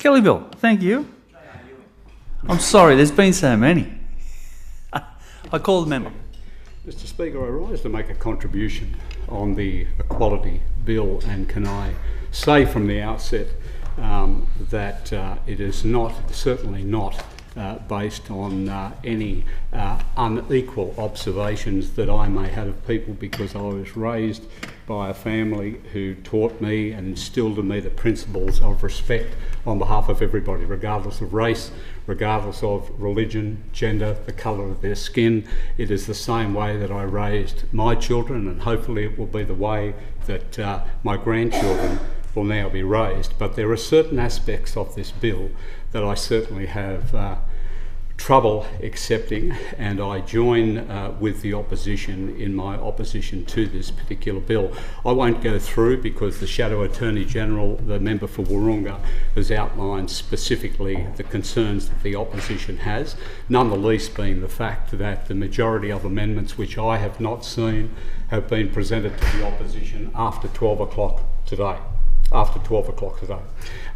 Kelly Bill, thank you. I'm sorry, there's been so many. I call the member. Mr. Speaker, I rise to make a contribution on the Equality Bill, and can I say from the outset that it is certainly not based on any unequal observations that I may have of people, because I was raised by a family who taught me and instilled in me the principles of respect on behalf of everybody, regardless of race, regardless of religion, gender, the colour of their skin. It is the same way that I raised my children, and hopefully it will be the way that my grandchildren will now be raised. But there are certain aspects of this bill that I certainly have trouble accepting, and I join with the opposition in my opposition to this particular bill. I won't go through, because the Shadow Attorney General, the member for Wahroonga, has outlined specifically the concerns that the opposition has, none the least being the fact that the majority of amendments, which I have not seen, have been presented to the opposition after 12 o'clock today.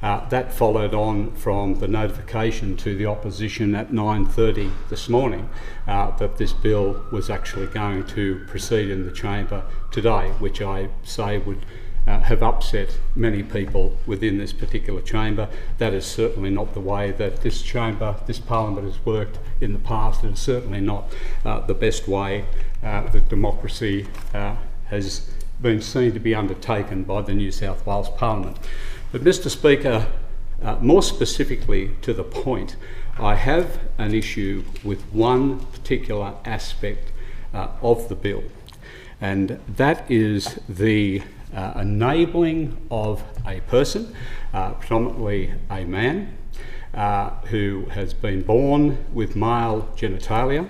That followed on from the notification to the opposition at 9:30 this morning that this bill was actually going to proceed in the chamber today, which I say would have upset many people within this particular chamber. That is certainly not the way that this chamber, this parliament has worked in the past, and certainly not the best way that democracy has been seen to be undertaken by the New South Wales Parliament. But Mr. Speaker, more specifically to the point, I have an issue with one particular aspect of the bill, and that is the enabling of a person, predominantly a man, who has been born with male genitalia,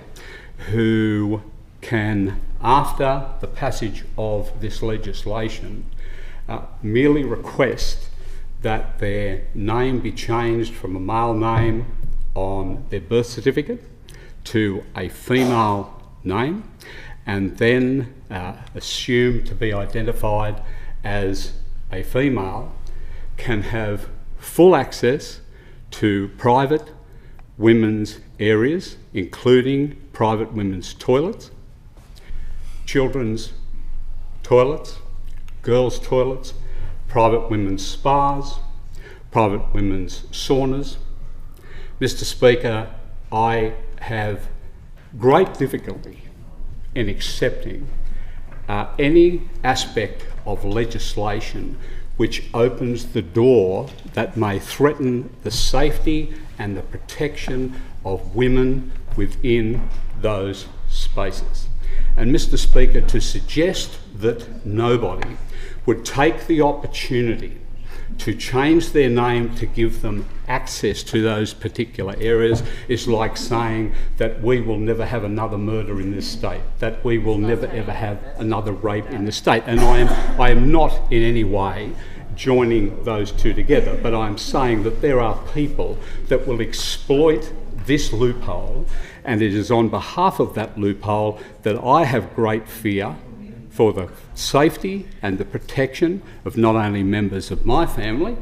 who can, after the passage of this legislation, merely request that their name be changed from a male name on their birth certificate to a female name, and then assumed to be identified as a female, can have full access to private women's areas, including private women's toilets, children's toilets, girls' toilets, private women's spas, private women's saunas. Mr. Speaker, I have great difficulty in accepting any aspect of legislation which opens the door that may threaten the safety and the protection of women within those spaces. And Mr. Speaker, to suggest that nobody would take the opportunity to change their name to give them access to those particular areas is like saying that we will never have another murder in this state, that we will never ever have another rape in this state. And I am not in any way joining those two together, but I'm saying that there are people that will exploit this loophole, and it is on behalf of that loophole that I have great fear for the safety and the protection of not only members of my family,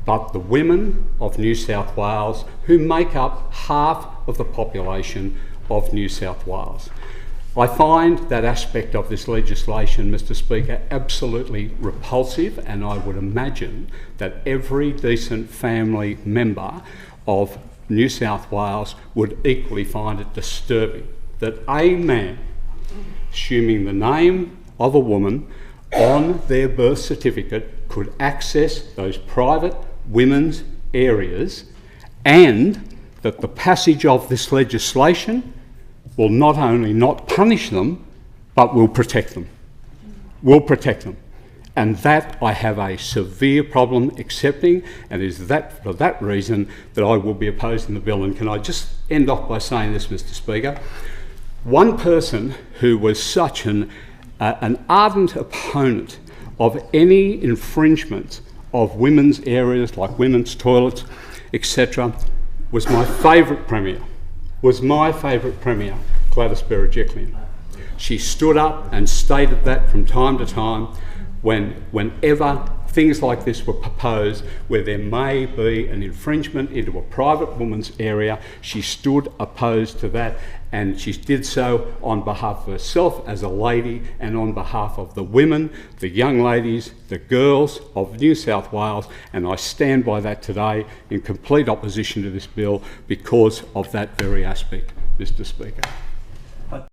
but the women of New South Wales, who make up half of the population of New South Wales. I find that aspect of this legislation, Mr. Speaker, absolutely repulsive, and I would imagine that every decent family member of New South Wales would equally find it disturbing that a man assuming the name of a woman on their birth certificate could access those private women's areas, and that the passage of this legislation will not only not punish them, but will protect them. Will protect them. And that I have a severe problem accepting, and it is that for that reason that I will be opposing the bill. And can I just end off by saying this, Mr. Speaker? One person who was such an ardent opponent of any infringement of women's areas like women's toilets, etc., was my favourite Premier, Gladys Berejiklian. She stood up and stated that from time to time whenever things like this were proposed where there may be an infringement into a private woman's area, she stood opposed to that, and she did so on behalf of herself as a lady and on behalf of the women, the young ladies, the girls of New South Wales, and I stand by that today in complete opposition to this bill because of that very aspect, Mr. Speaker.